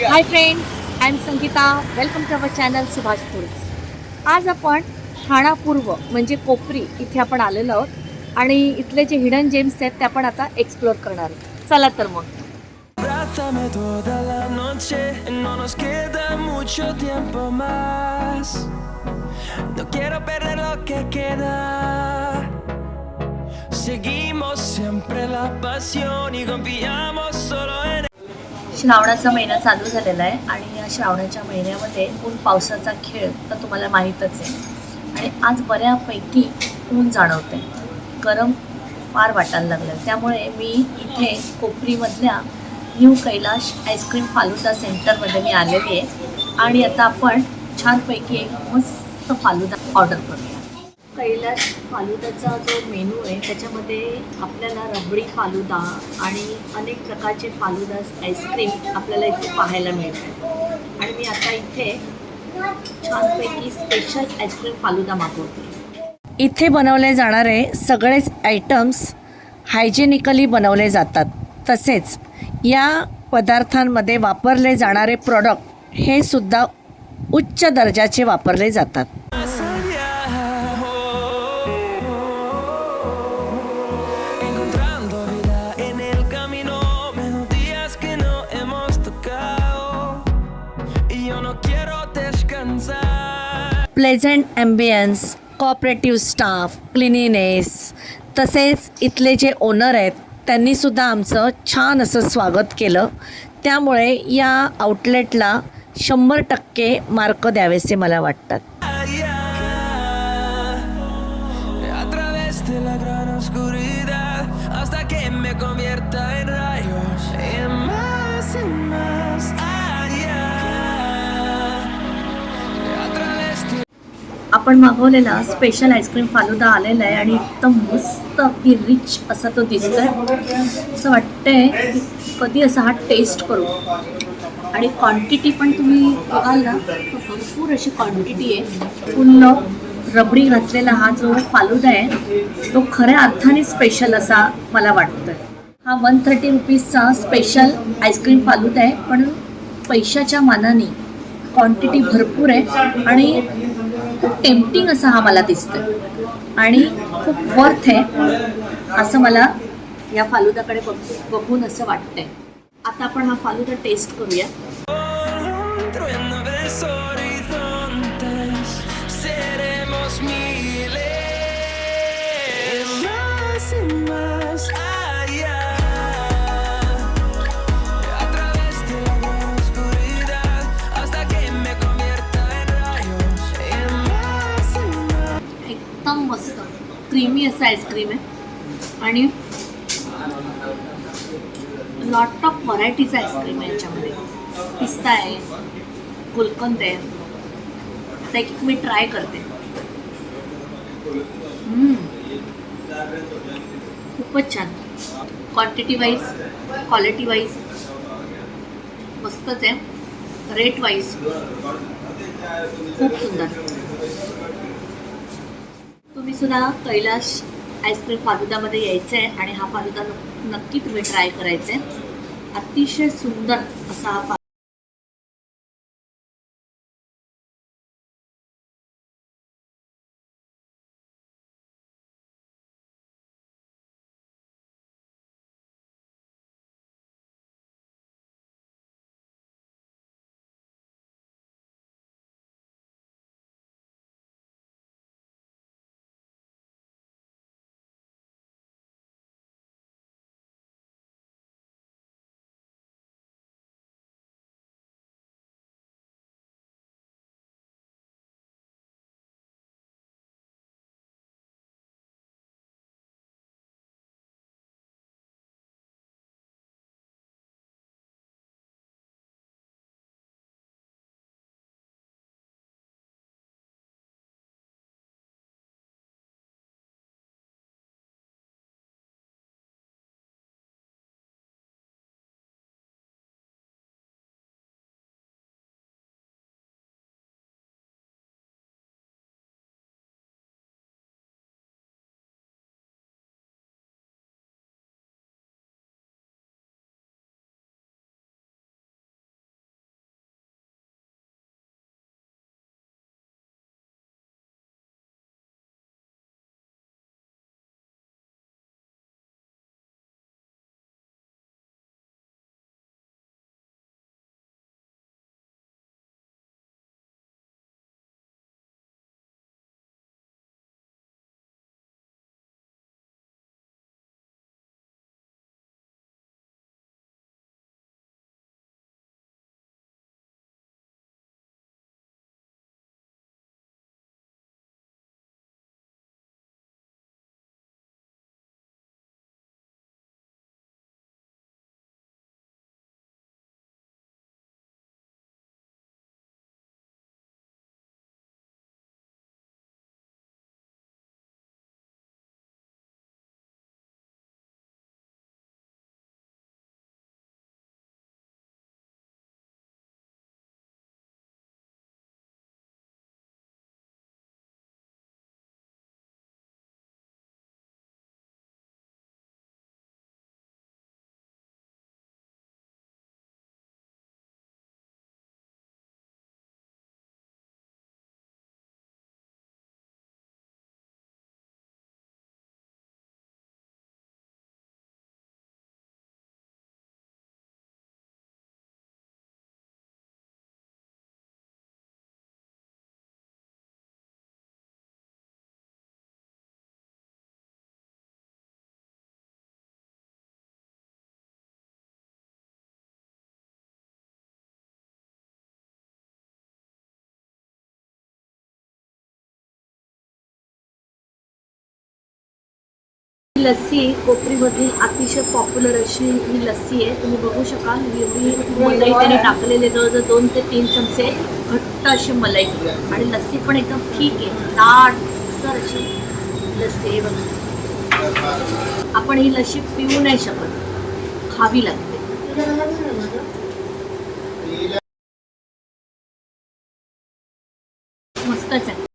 High friends, I am Sangeeta. Welcome to our channel Subhash foods. आज आपण ठाणा पूर्व म्हणजे कोपरी इथे आपण आलेलो आहोत आणि इथले जे हिडन जेम्स आहेत ते आपण आता एक्सप्लोअर करणार आहोत. चला तर मग. Abrázame toda la noche, no nos queda mucho tiempo más. No quiero perder lo que queda. Seguimos siempre la pasión y confiamos solo en. श्रावणाचा महिना चालू झालेला आहे आणि या श्रावणाच्या महिन्यामध्ये ऊन पावसाचा खेळ तर तुम्हाला माहीतच आहे. आणि आज बऱ्यापैकी ऊन जाणवते, गरम फार वाटायला लागलं. त्यामुळे मी इथे कोपरीमधल्या न्यू कैलाश आईस्क्रीम फालुदा सेंटरमध्ये मी आलेली आहे आणि आता आपण छानपैकी एक मस्त फालुदा ऑर्डर करूया. कैलाश फालुदाचा जो मेनू आहे त्याच्यामध्ये आपल्याला रबडी फालुदा आणि अनेक प्रकारचे फालुदास आईस्क्रीम आपल्याला इथे पाहायला मिळते. आणि मी आता इथे छानपैकी स्पेशल आईस्क्रीम फालुदा मागवते. इथे बनवले जाणारे सगळेच आयटम्स हायजेनिकली बनवले जातात. तसेच या पदार्थांमध्ये वापरले जाणारे प्रॉडक्ट हे सुद्धा उच्च दर्जाचे वापरले जातात. Encontrando vida en el camino, melodías que no hemos tocado y yo no quiero descansar. Pleasant ambience, cooperative staff, cleanliness, तसेच इथले जे ओनर आहेत त्यांनीसुद्धा आमचं छान असं स्वागत केलं. त्यामुळे या आउटलेटला 100% मार्क द्यावेसे मला वाटतात. A través de la gran oscuridad hasta que me convierta en rayos y más allá. A través de. आपण मागवलेला स्पेशल आईस्क्रीम फालुदा आलेला आहे आणि एकदम मस्त अगदी रिच असा तो दिसतोय. असं वाटतंय की कधी असा हा टेस्ट करू. आणि क्वांटिटी पण तुम्ही बघाल ना तर भरपूर अशी क्वांटिटी आहे. फुल्ल रबडी घातलेला हा जो फालुदा आहे तो खऱ्या अर्थाने स्पेशल असा मला वाटतोय. हा 130 रुपीजचा स्पेशल आईस्क्रीम फालुदा आहे, पण पैशाच्या मानाने क्वांटिटी भरपूर आहे आणि खूप टेम्पटिंग असा हा मला दिसतोय आणि खूप वर्थ आहे असं मला या फालुदाकडे बघून असं वाटतंय. आता आपण हा फालुदा टेस्ट करूया. Trueno de horizontes, seremos miles, y más allá. A través de la gran oscuridad, hasta que me convierta en rayos, y más. एकदम मस्त क्रीमी असं आईस्क्रीम आहे आणि लॉट ऑफ व्हरायटीचं आईस्क्रीम आहे याच्यामध्ये. पिस्ता आहे, गुलकंद आहे. आता एक मी ट्राय करते. खूपच छान. क्वांटिटी वाईज, क्वालिटी वाईज मस्तच आहे. रेट वाईज खूप सुंदर. तुम्ही सुद्धा कैलाश आईस्क्रीम फालुदामध्ये यायचं आहे आणि हा फालुदा नक्की तुम्ही ट्राय करायचा आहे. अतिशय सुंदर असा हा लस्सी कोपरीमधील अतिशय पॉप्युलर अशी ही लस्सी आहे. तुम्ही बघू शकाल एवढी मलाई त्याने टाकलेले जवळजवळ 2 ते 3 चमचे घट्ट अशी मलाई आणि लस्सी पण एकदम ठीक आहे, दाटसर अशी लस्सी आहे बघा. आपण ही लस्सी पिऊ नाही शकत, खावी लागते. मस्तच आहे.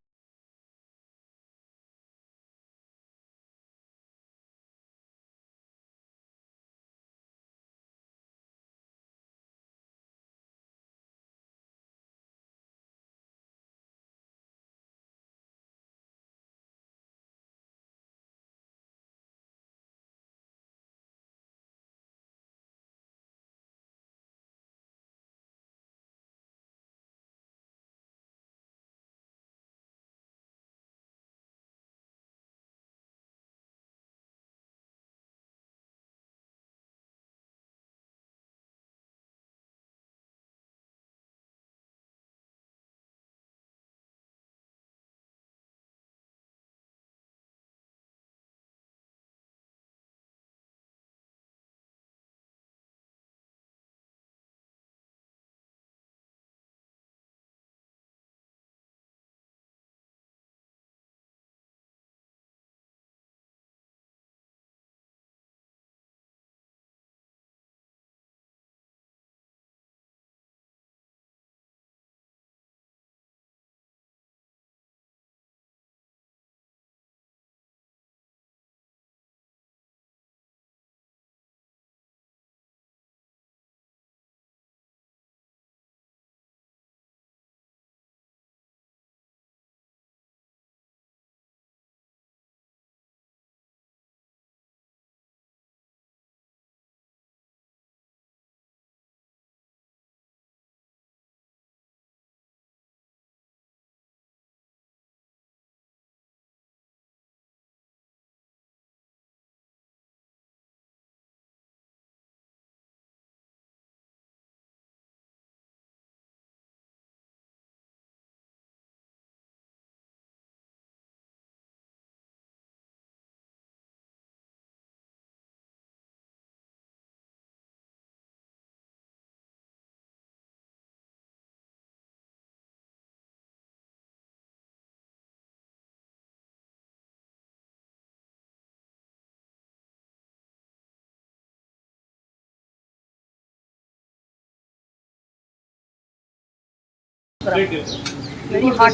Very hot.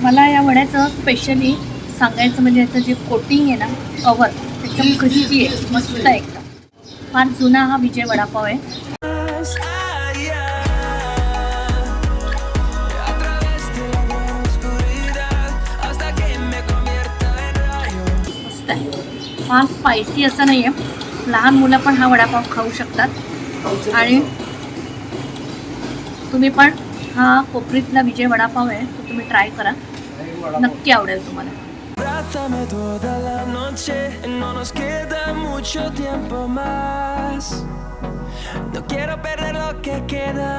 मला या वड्याचं स्पेशली सांगायचं म्हणजे याचं जे कोटिंग आहे ना, कवर एकदम क्रिस्पी आहे, मस्त आहे एकदम. फार जुना हा विजय वडापाव आहे. मस्त आहे, फार स्पायसी असं नाही आहे. लहान मुलं पण हा वडापाव खाऊ शकतात आणि तुम्ही पण हा कोपरीतला विजय वडापाव आहे तो तुम्ही ट्राय करा, नक्की आवडेल तुम्हाला. Abrázame toda la noche, no nos queda mucho tiempo más. No quiero perder lo que queda.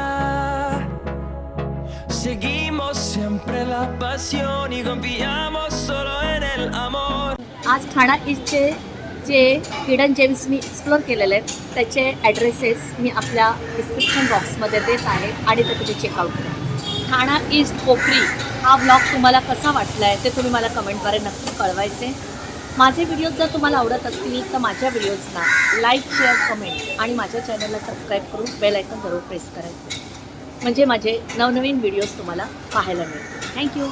Seguimos siempre la pasión y confiamos solo en el amor. आज ठाणा ईस्टचे जे हिडन जेम्स मी एक्सप्लोर केलेले आहेत त्याचे ॲड्रेसेस मी आपल्या डिस्क्रिप्शन बॉक्समध्ये देत आहे आणि ते तुम्ही चेकआउट करा. ठाणा ईस्ट कोपरी हा ब्लॉग तुम्हाला कसा वाटला आहे ते तुम्ही मला कमेंटद्वारे नक्की कळवायचे. माझे व्हिडिओज जर तुम्हाला आवडत असतील तर माझ्या व्हिडिओजला लाईक, शेअर, कमेंट आणि माझ्या चॅनलला सबस्क्राईब करून बेल आयकॉन जरूर प्रेस करायचे, म्हणजे माझे नवनवीन व्हिडिओज तुम्हाला पाहायला मिळतील. थँक्यू.